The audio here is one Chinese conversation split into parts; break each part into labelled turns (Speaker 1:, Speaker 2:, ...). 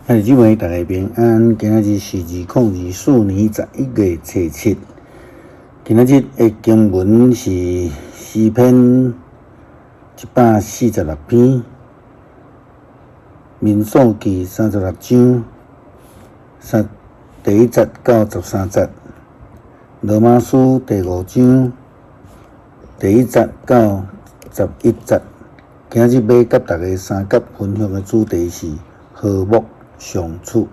Speaker 1: 兄弟姊妹，大家平安。今仔日是2024年11月初7。今仔日的经文是诗篇146篇，民数记36章第1节到13节，罗马书第5章第1节到11节。今仔日要甲大家三角分享的主题是和睦相处。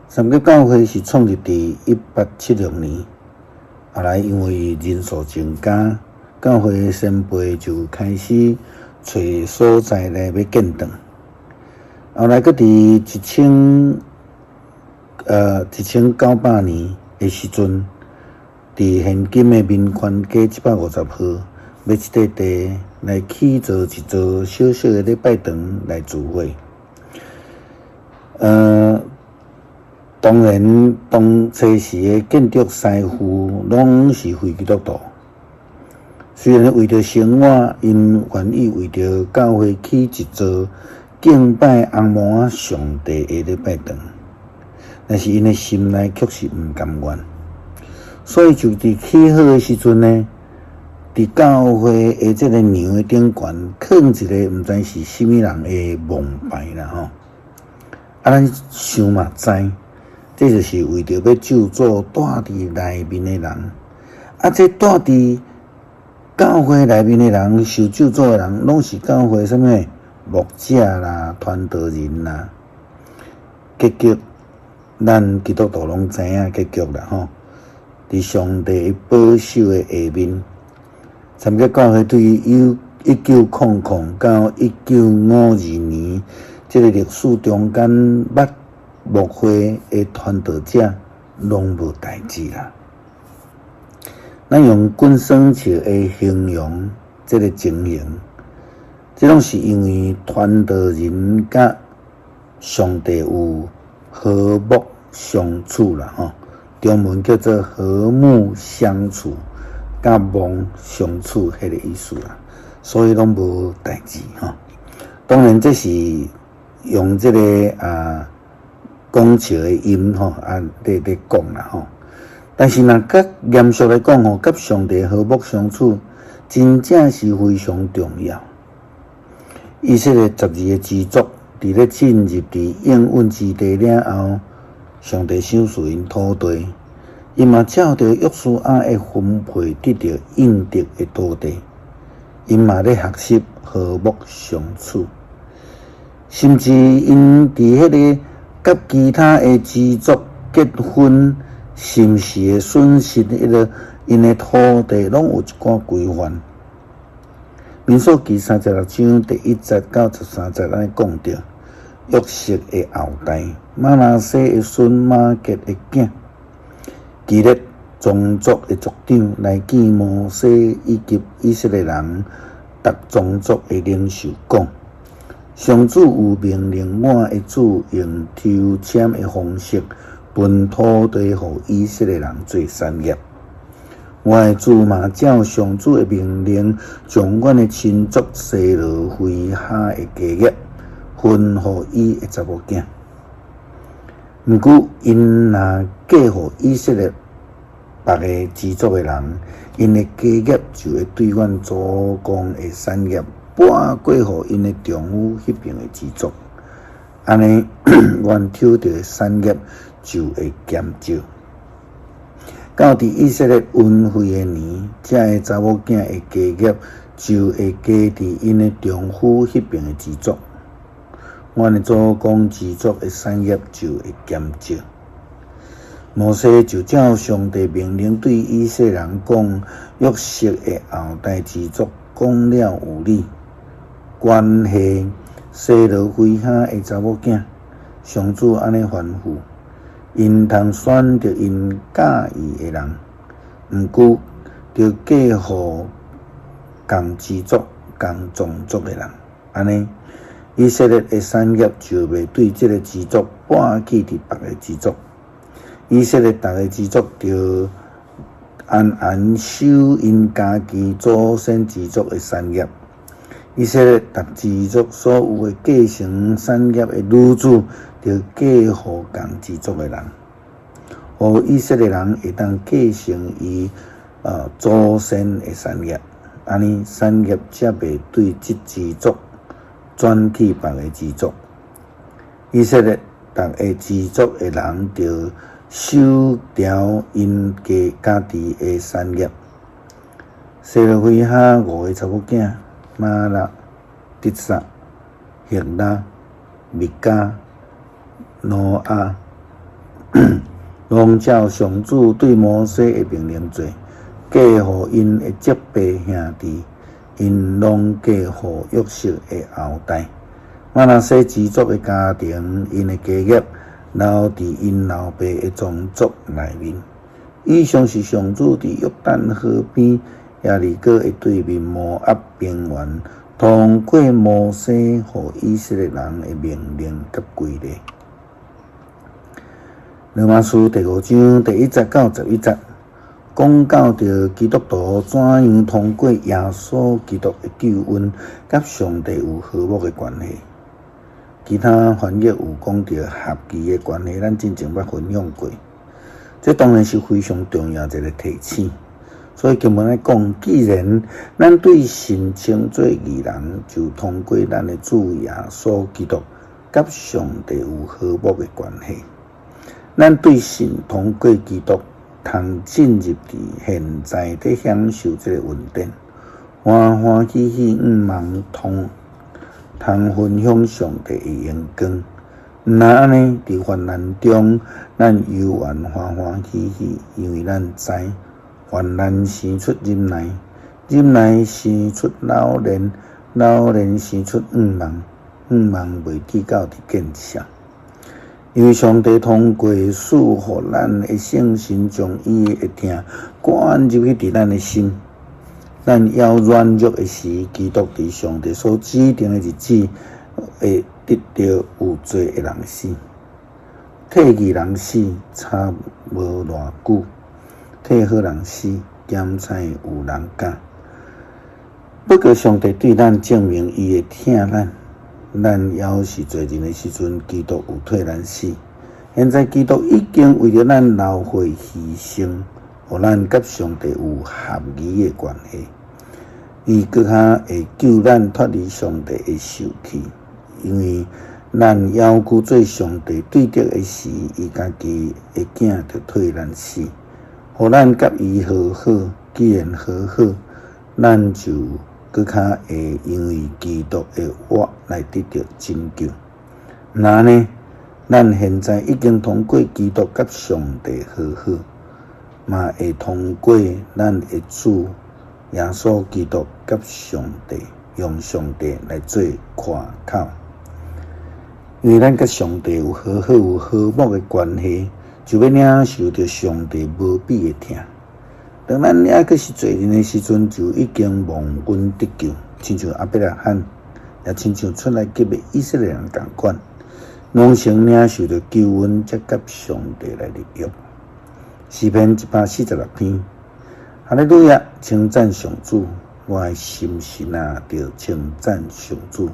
Speaker 1: 三角教会是创立伫1876年，后来因为人数增加，教会先辈就开始找所在来要建堂。后来搁伫1900年的时阵，伫现今的民权街750号买一块地来起造一座小小的礼拜堂来聚会。当然，当初时的建筑师傅拢是非基督徒，虽然为着生活，因愿意为着教会起一座敬拜红毛上帝的礼拜堂，但是因的心内确实毋甘愿，所以就伫起好的时阵呢，伫教会的这个牛的顶悬放一个毋知是甚物人的蒙牌啦吼。咱想嘛知，这就是为着要救助住伫内面的人。这住伫教会内面的人，受救助的人，拢是教会什么牧者啦、传道人啦。结局，咱基督徒拢知影结局啦吼。伫上帝保守的下面，参加教会对于1900到1952年。这个历史中间，牧会的传道者拢无代志啦。咱用滚生笑的形容这个情形，这拢是因为传道人甲上帝有和睦相处啦吼。中文叫做和睦相处，甲睦相处迄个意思啦，所以拢无代志吼。当然这是。用这个讲笑的音吼在讲啦吼，但是若较严肃来讲吼，甲上帝和睦相处，真正是非常重要。以色列12个支族伫咧进入伫应允之地了后，上帝赏赐因土地，因嘛照着约书亚的分配得到应得的土地，因嘛咧学习和睦相处。甚至因伫迄个甲其他的支族结婚，是毋是会损失迄个因的土地，拢有一寡规范。民数记36章第1节到13节安尼讲着，约瑟的后代，玛拿西的孙马结的囝，基列宗族的族长来见摩西以及以色列人逐宗族的领袖讲。上主有命令我的主用抽签的方式分土地予以色列人做产业。我的主嘛照上主的命令，将阮的亲族西罗非哈的家业分予伊的查某囝。毋过，因若嫁予以色列别个支族的人，因的家业就会对阮祖公的产业。拨过予因的丈夫迄边的支族，安尼阮抽到的产业就会减少。到伫以色列运费的年，这个查某囝的家业就会加伫因的丈夫迄边的支族，阮的祖公支族的产业就会减少。摩西就照上帝命令对以色列人讲，约瑟的后代支族讲了有理。关系西罗非哈的查某囝，上主安尼吩咐，因通选着因喜意的人，毋过着嫁予共支族、共宗族的人，安尼以色列的产业就袂对这个支族搬去伫别个支族，以色列逐个支族着安安守因家己祖先支族的产业。以色列达支族所有的继承产业的女子，就嫁互共支族的人，互以色列人会当继承伊祖先的产业，安尼产业才袂对即支族转去别个支族。以色列逐个支族的人就守条因家己的产业。西罗非哈5个查某囝，玛拉、底撒、希拉、米迦、挪亚，拢照上主对摩西的命令做，嫁互因的结拜兄弟，因拢嫁互约瑟的后代。玛拿西支族的家庭，因的家业留伫因老爸的宗族内面。以上是上主伫约旦河边耶利哥的对面摩押平原，通过摩西互以色列人的命令甲规例。罗马书第5章第1节到11节，讲到着基督徒怎样通过耶稣基督的救恩，甲上帝有和睦的关系。其他翻译有讲到合期的关系，咱之前捌分享过。这当然是非常重要一个提醒。所以经文来讲，既然咱对神称做义人，就通过咱的主耶稣基督，甲上帝有和睦的关系。咱对神通过基督，通进入伫现在在享受这个恩典，欢欢喜喜，望通分享上帝的荣光。那安尼伫患难中，咱犹原欢欢喜喜，因为咱知患难生出忍耐，忍耐生出老练，老练生出盼望袂记到伫见效。因为上帝通过赐互咱的圣神，将伊的听灌入去伫咱的心。咱要软弱的时，基督伫上帝所指定的日子，会得到有罪的人死。替义人死差无偌久，替好人死咸菜有人教。不过上帝对咱证明伊会疼咱。咱要是罪人的时阵，基督有替咱死。现在基督已经为了咱流血牺牲，互咱甲上帝有合宜的关系。伊搁较会救咱脱离上帝的受气，因为咱要求做上帝对得的时，伊家己的囝就替咱死，互咱甲伊和好。既然和好，咱就搁较会因为基督的活来得到拯救。那呢，咱现在已经通过基督甲上帝和好，嘛会通过咱的主耶稣基督甲上帝，用上帝来做看口。因为咱甲上帝有和好有和睦的关系，就要领受着上帝无比的疼。当咱还阁是罪人的时阵，就已经蒙恩得救，亲像亚伯拉罕，也亲像出来劫的以色列人同款，拢先领受着救恩，才甲上帝来立约。诗篇146篇，哈利路亚，称赞上主，我的心神啊，着称赞上主。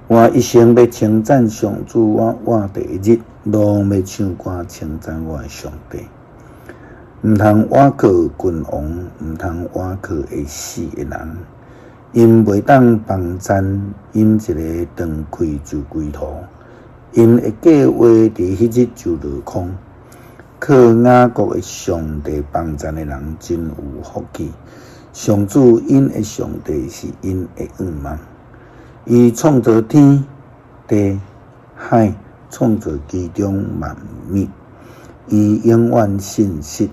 Speaker 1: 我一生要称赞上主，我活第一日，拢要唱歌称赞我的上帝。毋通倚靠君王，毋通倚靠会死的人，因袂当帮赞，因一个断开就归途，因的计划伫迄日就落空。靠雅各的上帝帮赞的人真有福气。上主因的上帝是因的仰望，伊创造天地海，创造其中万物，伊永远信实。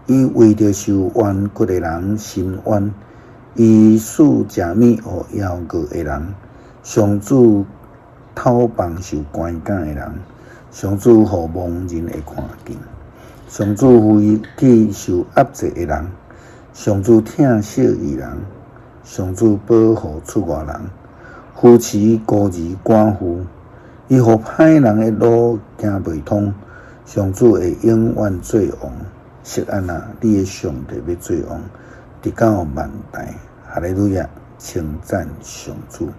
Speaker 1: 伊为着受冤屈的人伸冤，伊赐食物互夭饿的人。上主讨帮受关押的人，上主互盲人会看见。上主为去受压制的人，上主疼惜义人，上主保护出外人，扶持孤儿寡妇，伊互歹人的路行袂通。上主会永远做王。是安那，你的上帝要做王，直到万代。哈利路亚！称赞上主。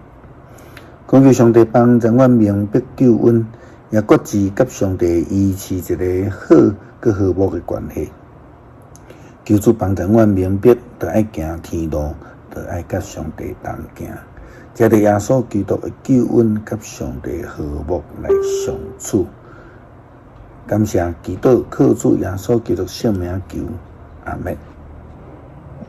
Speaker 1: 讲求上帝帮掌管明白救恩，也各自甲上帝维持一个好佮和睦的关系。求主帮助阮明白，着爱行天路，着爱甲上帝同行，藉着耶稣基督的救恩，甲上帝和睦来相处。感谢基督靠主耶稣基督圣名求，阿们。